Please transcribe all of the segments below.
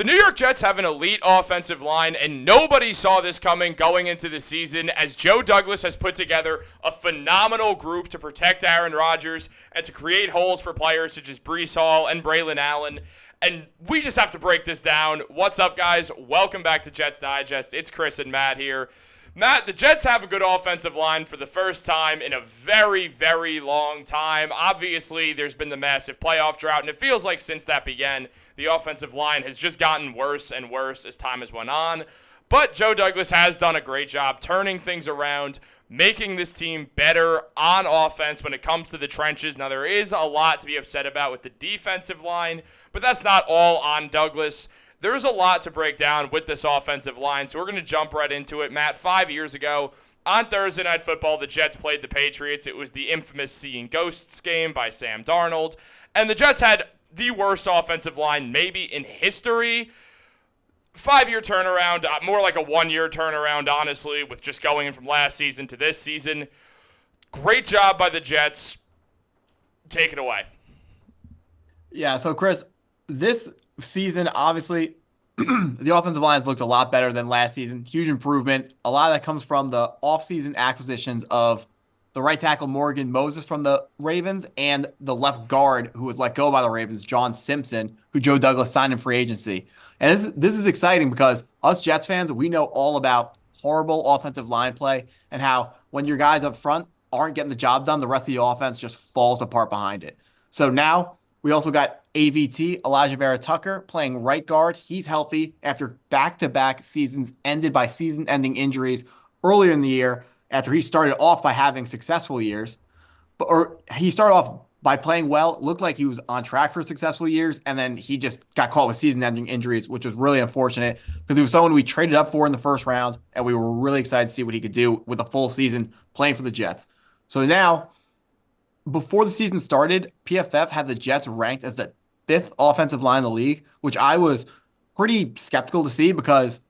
The New York Jets have an elite offensive line, and nobody saw this coming going into the season, as Joe Douglas has put together a phenomenal group to protect Aaron Rodgers and to create holes for players such as Breece Hall and Braylon Allen. And we just have to break this down. What's up, guys? Welcome back to Jets Digest. It's Chris and Matt here. Matt, the Jets have a good offensive line for the first time in a very, very long time. Obviously, there's been the massive playoff drought, and it feels like since that began, the offensive line has just gotten worse and worse as time has went on. But Joe Douglas has done a great job turning things around, making this team better on offense when it comes to the trenches. Now, there is a lot to be upset about with the defensive line, but that's not all on Douglas. There's a lot to break down with this offensive line, so we're going to jump right into it. Matt, 5 years ago, on Thursday Night Football, the Jets played the Patriots. It was the infamous Seeing Ghosts game by Sam Darnold, and the Jets had the worst offensive line maybe in history. 5-year turnaround, more like a 1-year turnaround, honestly, with just going in from last season to this season. Great job by the Jets. Take it away. Yeah, so Chris, this season, obviously, the offensive line has looked a lot better than last season. Huge improvement. A lot of that comes from the offseason acquisitions of the right tackle Morgan Moses from the Ravens and the left guard who was let go by the Ravens, John Simpson, who Joe Douglas signed in free agency. And this is exciting because us Jets fans, we know all about horrible offensive line play and how when your guys up front aren't getting the job done, the rest of the offense just falls apart behind it. So now we also got AVT, Elijah Vera Tucker, playing right guard. He's healthy after back-to-back seasons ended by season-ending injuries earlier in the year after he started off by having successful years. Or he started off by playing well, looked like he was on track for successful years, and then he just got caught with season-ending injuries, which was really unfortunate because he was someone we traded up for in the first round, and we were really excited to see what he could do with a full season playing for the Jets. So now, before the season started, PFF had the Jets ranked as the 5th offensive line in the league, which I was pretty skeptical to see because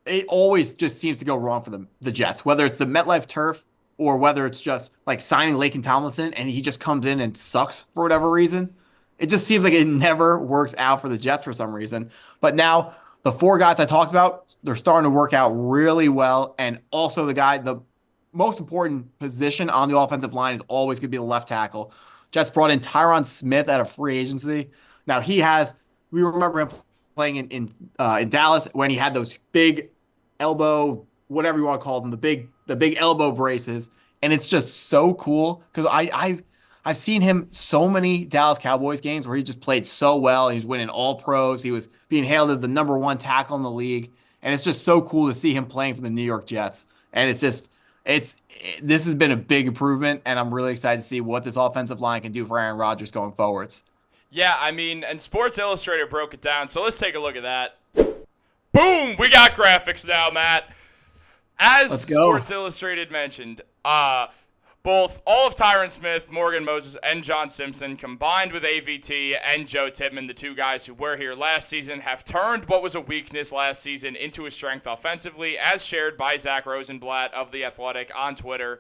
it always just seems to go wrong for the Jets, whether it's the MetLife turf or whether it's just like signing Laken Tomlinson and he just comes in and sucks for whatever reason. It just seems like it never works out for the Jets for some reason. But now the 4 guys I talked about, they're starting to work out really well. And also the most important position on the offensive line is always going to be the left tackle. Jets brought in Tyron Smith out of free agency. Now we remember him playing in Dallas when he had those big elbow, whatever you want to call them, the big elbow braces, and it's just so cool because I've seen him so many Dallas Cowboys games where he just played so well. He was winning all pros. He was being hailed as the number 1 tackle in the league, and it's just so cool to see him playing for the New York Jets. And this has been a big improvement, and I'm really excited to see what this offensive line can do for Aaron Rodgers going forwards. Yeah, I mean, and Sports Illustrated broke it down, so let's take a look at that. Boom! We got graphics now, Matt. As Sports Illustrated mentioned, both all of Tyron Smith, Morgan Moses, and John Simpson, combined with AVT and Joe Tippmann, the 2 guys who were here last season, have turned what was a weakness last season into a strength offensively, as shared by Zach Rosenblatt of The Athletic on Twitter.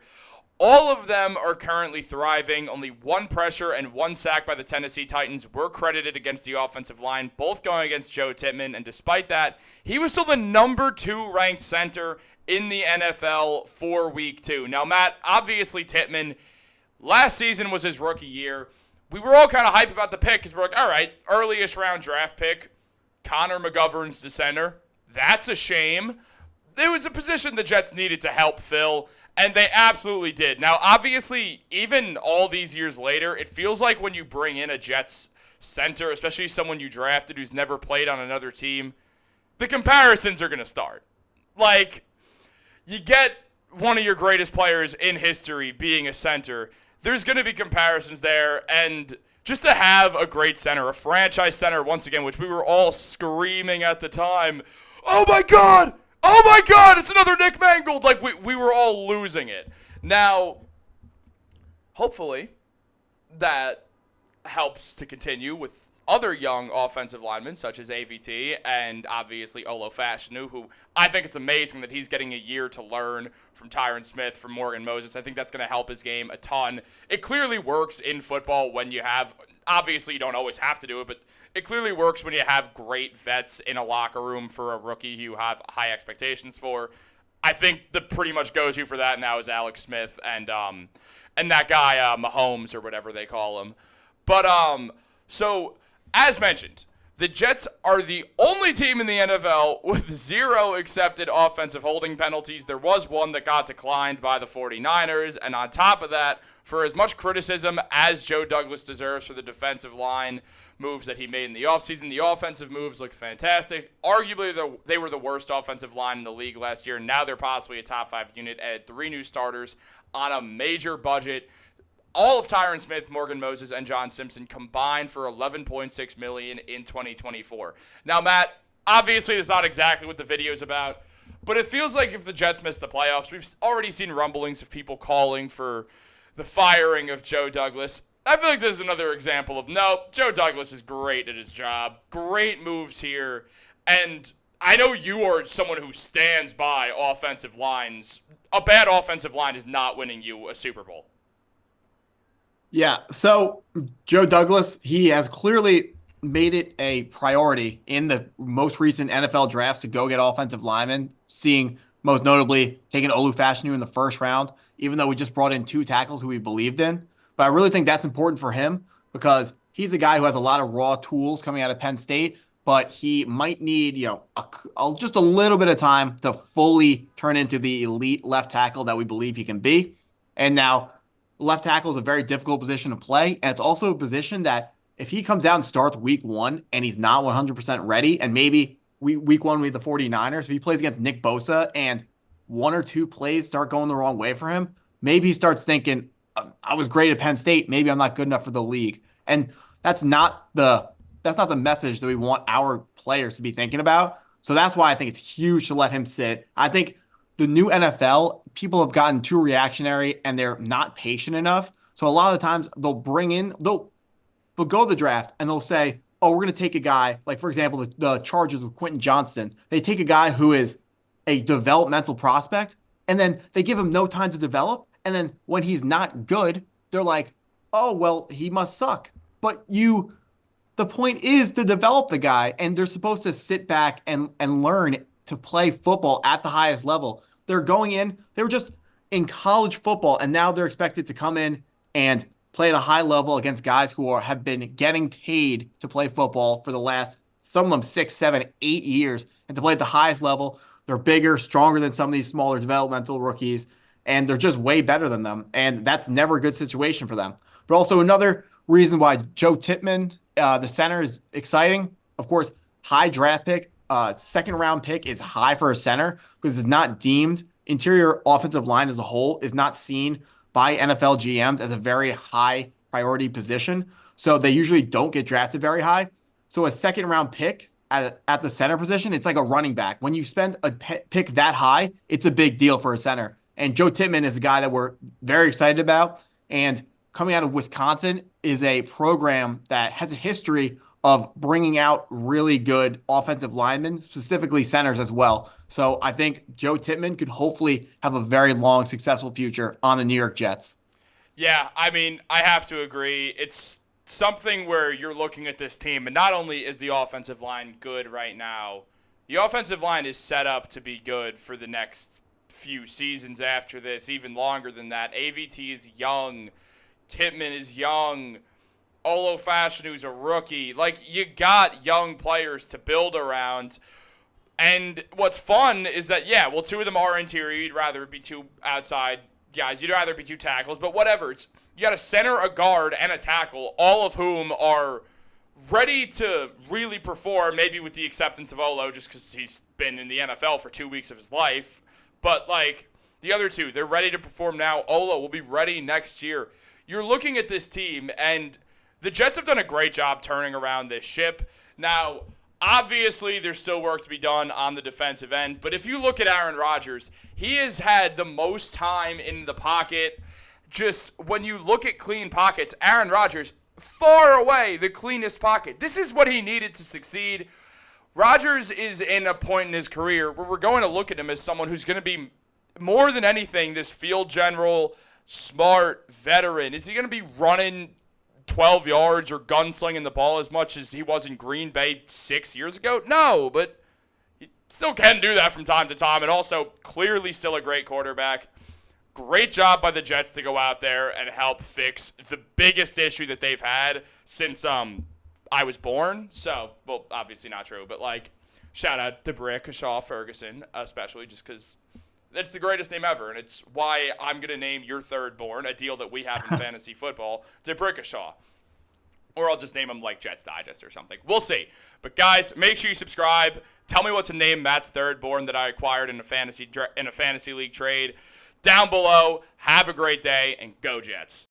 All of them are currently thriving. Only 1 pressure and 1 sack by the Tennessee Titans were credited against the offensive line, both going against Joe Tippmann. And despite that, he was still the number 2 ranked center in the NFL for week 2. Now, Matt, obviously Tippmann, last season was his rookie year. We were all kind of hyped about the pick because we're like, all right, earliest round draft pick, Connor McGovern's the center. That's a shame. It was a position the Jets needed to help fill, and they absolutely did. Now, obviously, even all these years later, it feels like when you bring in a Jets center, especially someone you drafted who's never played on another team, the comparisons are going to start. Like, you get one of your greatest players in history being a center, there's going to be comparisons there, and just to have a great center, a franchise center, once again, which we were all screaming at the time, oh my God, it's another Nick Mangold. Like, we were all losing it. Now, hopefully, that helps to continue with other young offensive linemen, such as AVT and obviously Olo Fashanu, who I think it's amazing that he's getting a year to learn from Tyron Smith, from Morgan Moses. I think that's going to help his game a ton. It clearly works in football when you have, obviously you don't always have to do it, but it clearly works when you have great vets in a locker room for a rookie you have high expectations for. I think the pretty much go-to for that now is Alex Smith and that guy Mahomes or whatever they call him. But so as mentioned, the Jets are the only team in the NFL with 0 accepted offensive holding penalties. There was one that got declined by the 49ers, and on top of that, for as much criticism as Joe Douglas deserves for the defensive line moves that he made in the offseason, the offensive moves look fantastic. Arguably, they were the worst offensive line in the league last year. Now they're possibly a top 5 unit, added 3 new starters on a major budget. All of Tyron Smith, Morgan Moses, and John Simpson combined for $11.6 million in 2024. Now, Matt, obviously that's not exactly what the video's about, but it feels like if the Jets miss the playoffs, we've already seen rumblings of people calling for the firing of Joe Douglas. I feel like this is another example of, no, Joe Douglas is great at his job. Great moves here. And I know you are someone who stands by offensive lines. A bad offensive line is not winning you a Super Bowl. Yeah, so Joe Douglas, he has clearly made it a priority in the most recent NFL drafts to go get offensive linemen, seeing most notably taking Olu Fashanu in the first round, even though we just brought in 2 tackles who we believed in. But I really think that's important for him because he's a guy who has a lot of raw tools coming out of Penn State, but he might need, just a little bit of time to fully turn into the elite left tackle that we believe he can be. And now left tackle is a very difficult position to play, and it's also a position that if he comes out and starts week 1 and he's not 100% ready, and maybe week 1 with the 49ers, if he plays against Nick Bosa and 1 or 2 plays start going the wrong way for him, maybe he starts thinking, I was great at Penn State, maybe I'm not good enough for the league. And that's not the message that we want our players to be thinking about. So that's why I think it's huge to let him sit. I think the new NFL, people have gotten too reactionary and they're not patient enough. So a lot of the times they'll go to the draft and they'll say, oh, we're going to take a guy, like for example, the Chargers with Quentin Johnston. They take a guy who is a developmental prospect and then they give him no time to develop. And then when he's not good, they're like, oh, well, he must suck. But the point is to develop the guy, and they're supposed to sit back and learn to play football at the highest level. They're going in, they were just in college football, and now they're expected to come in and play at a high level against guys who have been getting paid to play football for the last, some of them 6, 7, 8 years, and to play at the highest level. They're bigger, stronger than some of these smaller developmental rookies, and they're just way better than them, and that's never a good situation for them. But also another reason why Joe Tippmann, the center, is exciting, of course, high draft pick, second-round pick is high for a center because it's not deemed. Interior offensive line as a whole is not seen by NFL GMs as a very high priority position, so they usually don't get drafted very high. So a second-round pick at the center position, it's like a running back. When you spend a pick that high, it's a big deal for a center. And Joe Tippmann is a guy that we're very excited about. And coming out of Wisconsin is a program that has a history of bringing out really good offensive linemen, specifically centers as well. So I think Joe Tippmann could hopefully have a very long, successful future on the New York Jets. Yeah, I mean, I have to agree. It's something where you're looking at this team, and not only is the offensive line good right now, the offensive line is set up to be good for the next few seasons after this, even longer than that. AVT is young. Tippmann is young. Olo Fashanu's a rookie. Like, you got young players to build around. And what's fun is that, 2 of them are interior. You'd rather be 2 outside guys. You'd rather be 2 tackles. But whatever. You got a center, a guard, and a tackle, all of whom are ready to really perform, maybe with the acceptance of Olo just because he's been in the NFL for 2 weeks of his life. But, the other 2, they're ready to perform now. Olo will be ready next year. You're looking at this team, and the Jets have done a great job turning around this ship. Now, obviously, there's still work to be done on the defensive end, but if you look at Aaron Rodgers, he has had the most time in the pocket. Just when you look at clean pockets, Aaron Rodgers, far away the cleanest pocket. This is what he needed to succeed. Rodgers is in a point in his career where we're going to look at him as someone who's going to be, more than anything, this field general, smart veteran. Is he going to be running 12 yards or gunslinging the ball as much as he was in Green Bay 6 years ago? No, but he still can do that from time to time, and also clearly still a great quarterback. Great job by the Jets to go out there and help fix the biggest issue that they've had since I was born. So, well, obviously not true, but like, shout out to Brickashaw Ferguson, especially just because that's the greatest name ever, and it's why I'm going to name your third born, a deal that we have in fantasy football, to Brickashaw. Or I'll just name him like Jets Digest or something. We'll see. But guys, make sure you subscribe. Tell me what to name Matt's third born that I acquired in a fantasy league trade. Down below. Have a great day, and go Jets.